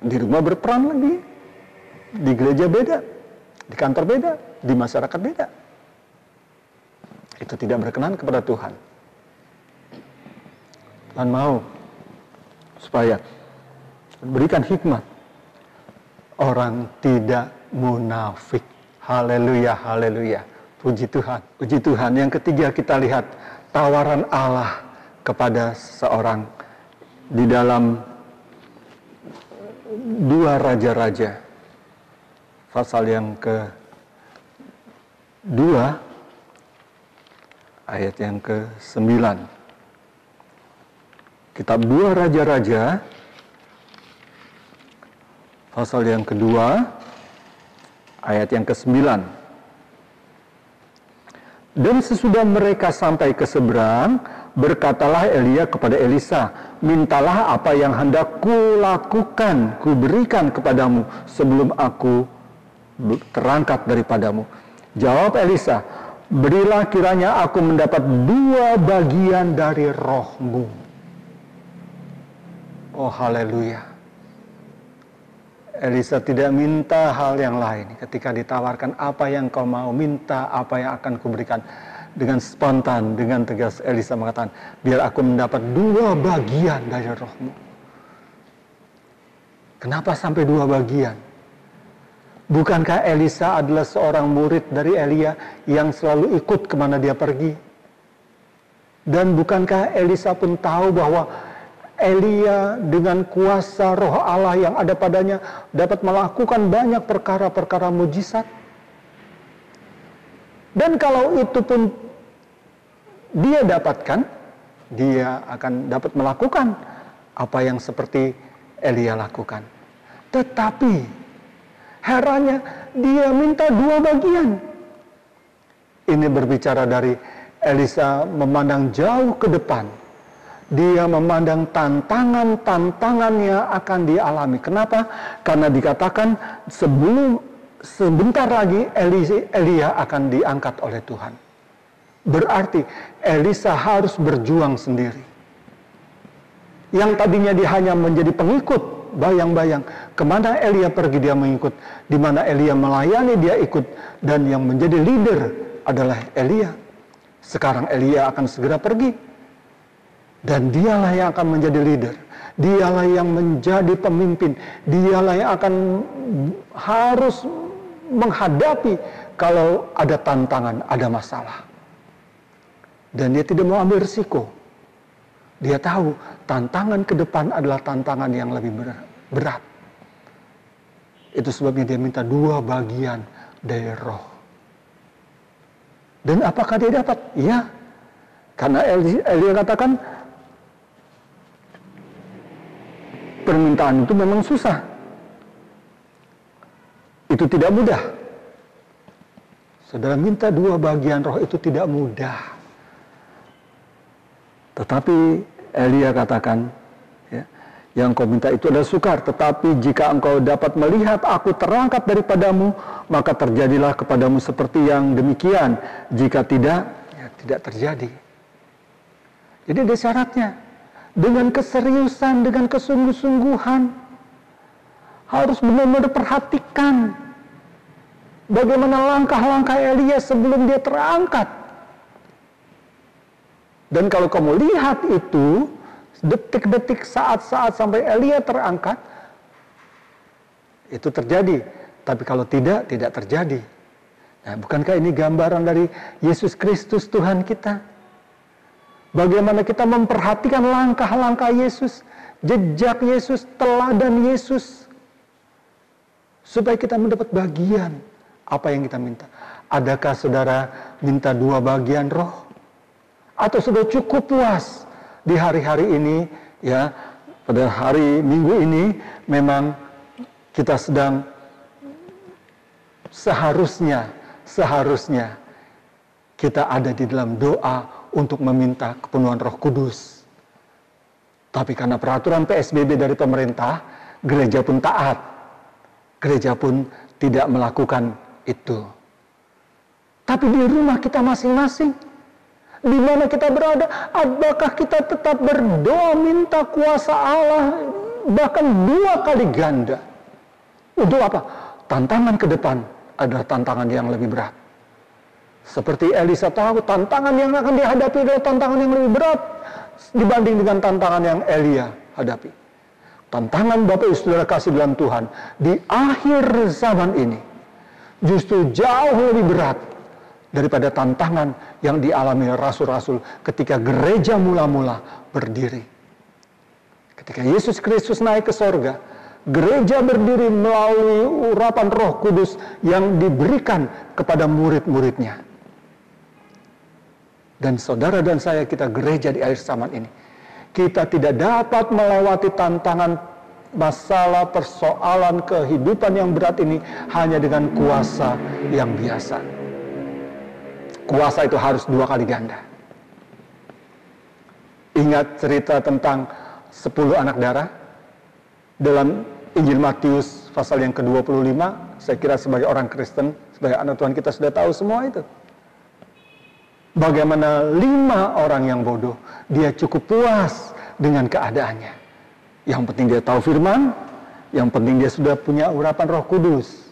Di rumah berperan lagi, di gereja beda, di kantor beda, di masyarakat beda. Itu tidak berkenan kepada Tuhan. Tuhan mau supaya berikan hikmat. Orang tidak munafik. Haleluya, haleluya. Puji Tuhan. Puji Tuhan. Yang ketiga kita lihat tawaran Allah kepada seseorang di dalam 2 Raja-Raja. Pasal yang ke-2 ayat yang ke-9. Kitab 2 Raja-Raja pasal yang kedua, ayat yang ke-9. Dan sesudah mereka sampai ke seberang, berkatalah Elia kepada Elisa, mintalah apa yang hendak kulakukan, kuberikan kepadamu sebelum aku terangkat daripadamu. Jawab Elisa, berilah kiranya aku mendapat 2 bagian dari rohmu. Oh haleluya. Elisa tidak minta hal yang lain. Ketika ditawarkan apa yang kau mau, minta apa yang akan kuberikan. Dengan spontan, dengan tegas Elisa mengatakan, biar aku mendapat 2 bagian dari rohmu. Kenapa sampai 2 bagian? Bukankah Elisa adalah seorang murid dari Elia yang selalu ikut kemana dia pergi? Dan bukankah Elisa pun tahu bahwa Elia dengan kuasa roh Allah yang ada padanya dapat melakukan banyak perkara-perkara mujizat. Dan kalau itu pun dia dapatkan, dia akan dapat melakukan apa yang seperti Elia lakukan. Tetapi herannya dia minta 2 bagian. Ini berbicara dari Elisa memandang jauh ke depan. Dia memandang tantangan-tantangan yang akan dialami. Kenapa? Karena dikatakan sebentar lagi Elia akan diangkat oleh Tuhan. Berarti Elisa harus berjuang sendiri. Yang tadinya dia hanya menjadi pengikut, bayang-bayang. Kemana Elia pergi dia mengikut. Di mana Elia melayani dia ikut. Dan yang menjadi leader adalah Elia. Sekarang Elia akan segera pergi. Dan dialah yang akan menjadi leader. Dialah yang menjadi pemimpin. Dialah yang akan harus menghadapi kalau ada tantangan, ada masalah. Dan dia tidak mau ambil risiko. Dia tahu tantangan ke depan adalah tantangan yang lebih berat. Itu sebabnya dia minta 2 bagian dari roh. Dan apakah dia dapat? Ya. Karena Elia katakan, permintaan itu memang susah. Itu tidak mudah. Saudara, minta 2 bagian roh itu tidak mudah. Tetapi Elia katakan, ya, yang kau minta itu adalah sukar. Tetapi jika engkau dapat melihat aku terangkat daripadamu, maka terjadilah kepadamu seperti yang demikian. Jika tidak, ya tidak terjadi. Jadi ada syaratnya. Dengan keseriusan, dengan kesungguh-sungguhan, harus benar-benar perhatikan bagaimana langkah-langkah Elia sebelum dia terangkat. Dan kalau kamu lihat itu, detik-detik, saat-saat sampai Elia terangkat, itu terjadi. Tapi kalau tidak, tidak terjadi. Nah, bukankah ini gambaran dari Yesus Kristus Tuhan kita? Bagaimana kita memperhatikan langkah-langkah Yesus, jejak Yesus, teladan Yesus, supaya kita mendapat bagian apa yang kita minta. Adakah saudara minta 2 bagian roh? Atau sudah cukup puas di hari-hari ini, ya, pada hari Minggu ini memang kita sedang seharusnya kita ada di dalam doa untuk meminta kepenuhan Roh Kudus. Tapi karena peraturan PSBB dari pemerintah, gereja pun taat. Gereja pun tidak melakukan itu. Tapi di rumah kita masing-masing, di mana kita berada, apakah kita tetap berdoa minta kuasa Allah bahkan 2 kali ganda? Untuk apa? Tantangan ke depan adalah tantangan yang lebih berat. Seperti Elisa tahu, tantangan yang akan dihadapi adalah tantangan yang lebih berat dibanding dengan tantangan yang Elia hadapi. Tantangan Bapak Ibu Saudara kasih dalam Tuhan di akhir zaman ini justru jauh lebih berat daripada tantangan yang dialami rasul-rasul ketika gereja mula-mula berdiri. Ketika Yesus Kristus naik ke sorga, gereja berdiri melalui urapan Roh Kudus yang diberikan kepada murid-muridnya. Dan saudara dan saya, kita gereja di akhir zaman ini, kita tidak dapat melewati tantangan, masalah, persoalan kehidupan yang berat ini hanya dengan kuasa yang biasa. Kuasa itu harus 2 kali ganda. Ingat cerita tentang 10 anak darah dalam Injil Matius pasal yang ke-25. Saya kira sebagai orang Kristen, sebagai anak Tuhan, kita sudah tahu semua itu. Bagaimana 5 orang yang bodoh, dia cukup puas dengan keadaannya. Yang penting dia tahu firman, yang penting dia sudah punya urapan Roh Kudus.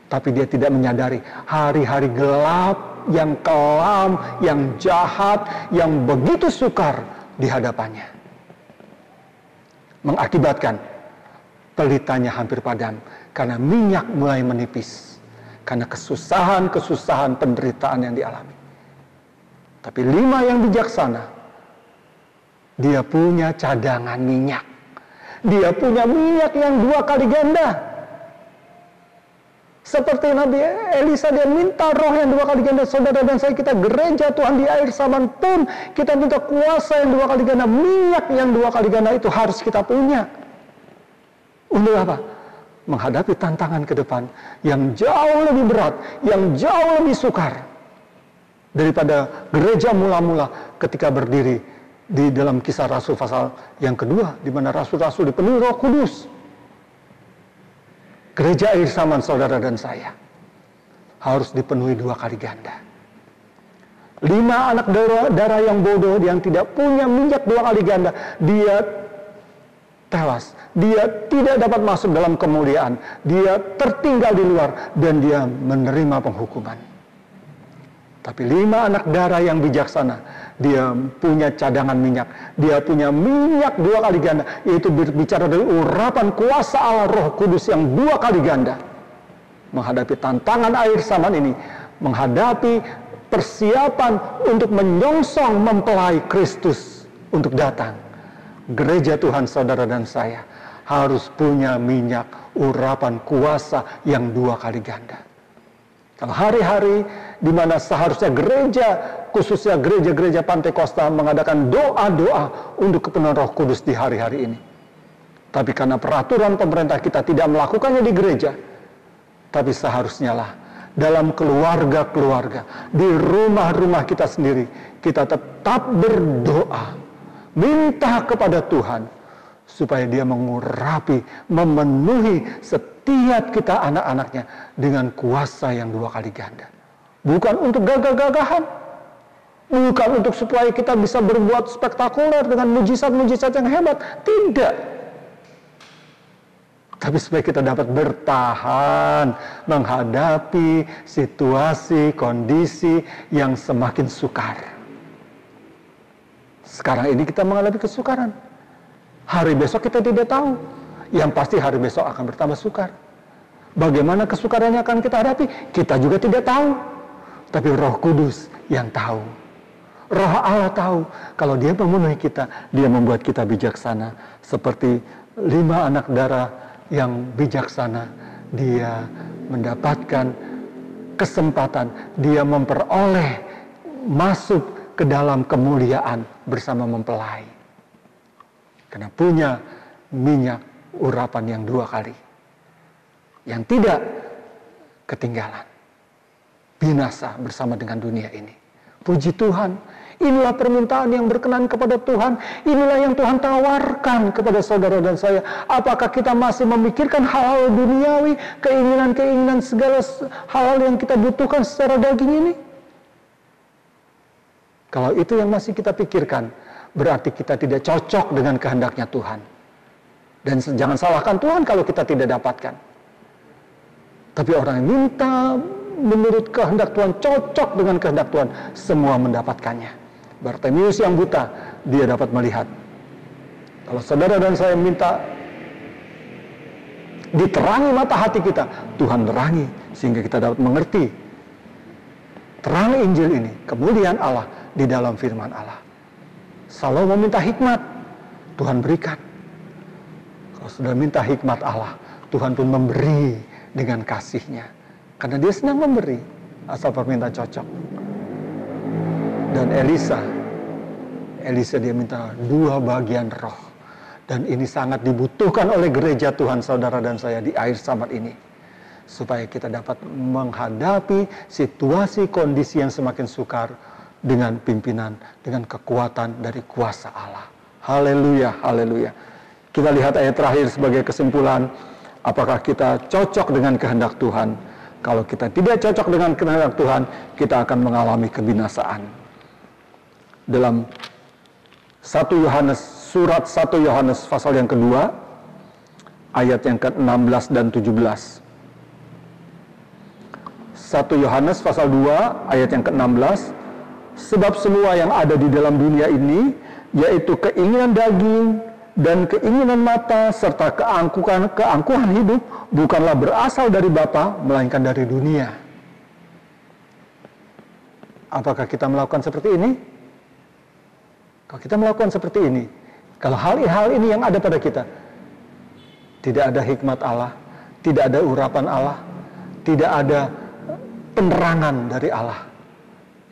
Tapi dia tidak menyadari hari-hari gelap, yang kelam, yang jahat, yang begitu sukar di hadapannya. Mengakibatkan pelitanya hampir padam, karena minyak mulai menipis. Karena kesusahan-kesusahan penderitaan yang dialami. Tapi 5 yang bijaksana, dia punya cadangan minyak. Dia punya minyak yang 2 kali ganda. Seperti Nabi Elisa, dia minta roh yang 2 kali ganda. Saudara dan saya, kita gereja Tuhan di akhir zaman pun, kita minta kuasa yang 2 kali ganda. Minyak yang 2 kali ganda itu harus kita punya. Untuk apa? Menghadapi tantangan ke depan yang jauh lebih berat, yang jauh lebih sukar daripada gereja mula-mula ketika berdiri di dalam Kisah Rasul pasal yang kedua, di mana rasul-rasul dipenuhi Roh Kudus. Gereja akhir zaman saudara dan saya harus dipenuhi 2 kali ganda. 5 anak darah yang bodoh, yang tidak punya minyak 2 kali ganda, dia tewas. Dia tidak dapat masuk dalam kemuliaan. Dia tertinggal di luar dan dia menerima penghukuman. Tapi 5 anak darah yang bijaksana, dia punya cadangan minyak. Dia punya minyak 2 kali ganda, yaitu berbicara dari urapan kuasa Allah Roh Kudus yang 2 kali ganda. Menghadapi tantangan akhir zaman ini, menghadapi persiapan untuk menyongsong mempelai Kristus untuk datang. Gereja Tuhan saudara dan saya harus punya minyak urapan kuasa yang 2 kali ganda. Kalau hari-hari di mana seharusnya gereja, khususnya gereja-gereja Pantekosta, mengadakan doa-doa untuk kepenuhan Roh Kudus di hari-hari ini. Tapi karena peraturan pemerintah kita tidak melakukannya di gereja, tapi seharusnya lah dalam keluarga-keluarga, di rumah-rumah kita sendiri, kita tetap berdoa, minta kepada Tuhan, supaya Dia mengurapi, memenuhi setiap kita anak-anaknya dengan kuasa yang 2 kali ganda. Bukan untuk gagah-gagahan, bukan untuk supaya kita bisa berbuat spektakuler dengan mujizat-mujizat yang hebat, tidak. Tapi supaya kita dapat bertahan menghadapi situasi, kondisi yang semakin sukar. Sekarang ini kita mengalami kesukaran. Hari besok kita tidak tahu. Yang pasti hari besok akan bertambah sukar. Bagaimana kesukarannya akan kita hadapi, kita juga tidak tahu. Tapi Roh Kudus yang tahu. Roh Allah tahu. Kalau Dia memenuhi kita, Dia membuat kita bijaksana. Seperti 5 anak darah yang bijaksana, dia mendapatkan kesempatan, dia memperoleh masuk ke dalam kemuliaan bersama mempelai. Karena punya minyak urapan yang 2 kali. Yang tidak ketinggalan. Binasa bersama dengan dunia ini. Puji Tuhan. Inilah permintaan yang berkenan kepada Tuhan. Inilah yang Tuhan tawarkan kepada saudara dan saya. Apakah kita masih memikirkan hal-hal duniawi, keinginan-keinginan segala hal yang kita butuhkan secara daging ini? Kalau itu yang masih kita pikirkan, berarti kita tidak cocok dengan kehendaknya Tuhan. Dan jangan salahkan Tuhan kalau kita tidak dapatkan. Tapi orang yang minta menurut kehendak Tuhan, cocok dengan kehendak Tuhan, semua mendapatkannya. Bartimeus yang buta, dia dapat melihat. Kalau saudara dan saya minta diterangi mata hati kita, Tuhan terangi sehingga kita dapat mengerti terang Injil ini, kemuliaan Allah di dalam firman Allah. Salomo meminta hikmat, Tuhan berikan. Kalau sudah minta hikmat Allah, Tuhan pun memberi dengan kasih-Nya. Karena Dia senang memberi, asal permintaan cocok. Dan Elisa dia minta 2 bagian roh. Dan ini sangat dibutuhkan oleh gereja Tuhan, saudara dan saya, di akhir zaman ini. Supaya kita dapat menghadapi situasi kondisi yang semakin sukar dengan pimpinan, dengan kekuatan dari kuasa Allah. Haleluya, haleluya. Kita lihat ayat terakhir sebagai kesimpulan. Apakah kita cocok dengan kehendak Tuhan? Kalau kita tidak cocok dengan kehendak Tuhan, kita akan mengalami kebinasaan. Dalam 1 Yohanes, surat 1 Yohanes pasal yang kedua, ayat yang ke-16 dan 17. 1 Yohanes pasal 2, ayat yang ke-16. Sebab semua yang ada di dalam dunia ini, yaitu keinginan daging dan keinginan mata, serta keangkuhan hidup, bukanlah berasal dari Bapa, melainkan dari dunia. Apakah kita melakukan seperti ini? Kalau kita melakukan seperti ini, kalau hal-hal ini yang ada pada kita, tidak ada hikmat Allah, tidak ada urapan Allah, tidak ada penerangan dari Allah,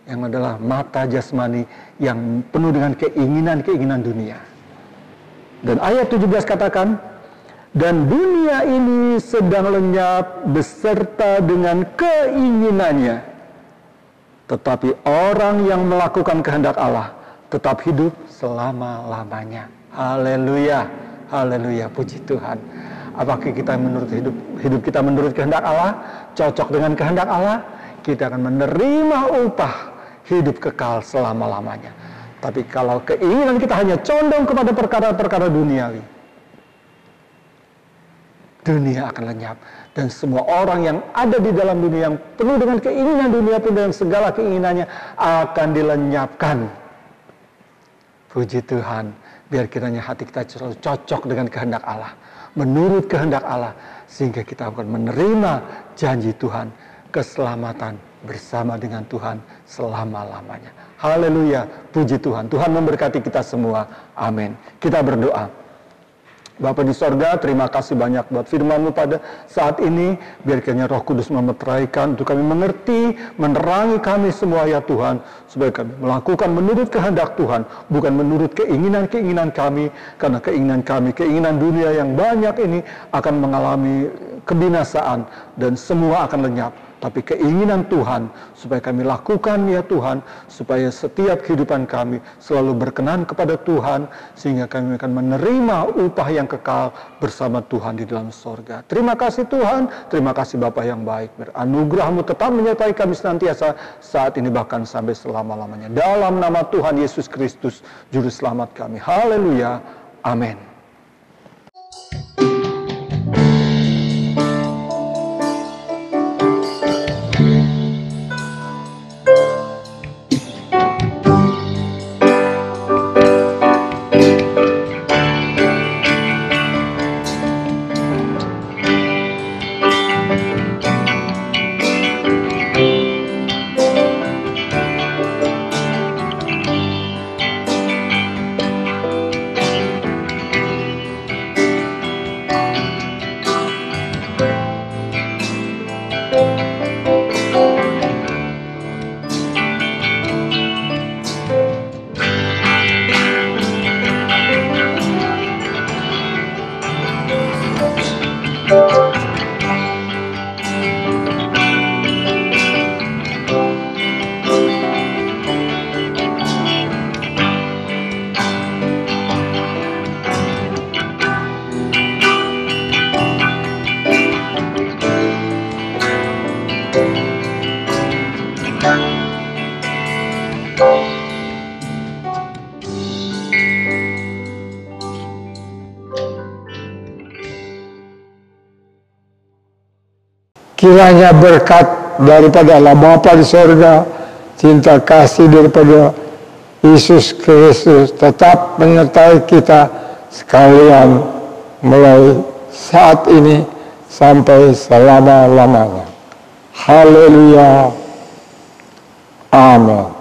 yang adalah mata jasmani yang penuh dengan keinginan-keinginan dunia. Dan ayat 17 katakan, dan dunia ini sedang lenyap beserta dengan keinginannya. Tetapi orang yang melakukan kehendak Allah tetap hidup selama-lamanya. Haleluya, haleluya, puji Tuhan. Apakah kita menurut hidup kita menurut kehendak Allah, cocok dengan kehendak Allah, kita akan menerima upah hidup kekal selama-lamanya. Tapi kalau keinginan kita hanya condong kepada perkara-perkara duniawi, dunia akan lenyap. Dan semua orang yang ada di dalam dunia yang penuh dengan keinginan dunia pun dengan segala keinginannya akan dilenyapkan. Puji Tuhan, biar kiranya hati kita selalu cocok dengan kehendak Allah, menurut kehendak Allah, sehingga kita akan menerima janji Tuhan, keselamatan bersama dengan Tuhan selama-lamanya. Haleluya, puji Tuhan. Tuhan memberkati kita semua. Amin. Kita berdoa. Bapa di sorga, terima kasih banyak buat firman-Mu pada saat ini. Biar kiranya Roh Kudus memeteraikan untuk kami mengerti, menerangi kami semua ya Tuhan. Supaya kami melakukan menurut kehendak Tuhan, bukan menurut keinginan-keinginan kami. Karena keinginan kami, keinginan dunia yang banyak ini akan mengalami kebinasaan dan semua akan lenyap. Tapi keinginan Tuhan supaya kami lakukan ya Tuhan, supaya setiap kehidupan kami selalu berkenan kepada Tuhan, sehingga kami akan menerima upah yang kekal bersama Tuhan di dalam sorga. Terima kasih Tuhan, terima kasih Bapa yang baik. Anugerah-Mu tetap menyertai kami senantiasa saat ini bahkan sampai selama-lamanya. Dalam nama Tuhan Yesus Kristus, Juru Selamat kami. Haleluya. Amin. Kiranya berkat daripada Allah Bapa di sorga, cinta kasih daripada Yesus Kristus tetap menyertai kita sekalian mulai saat ini sampai selama-lamanya. Haleluya. Amin.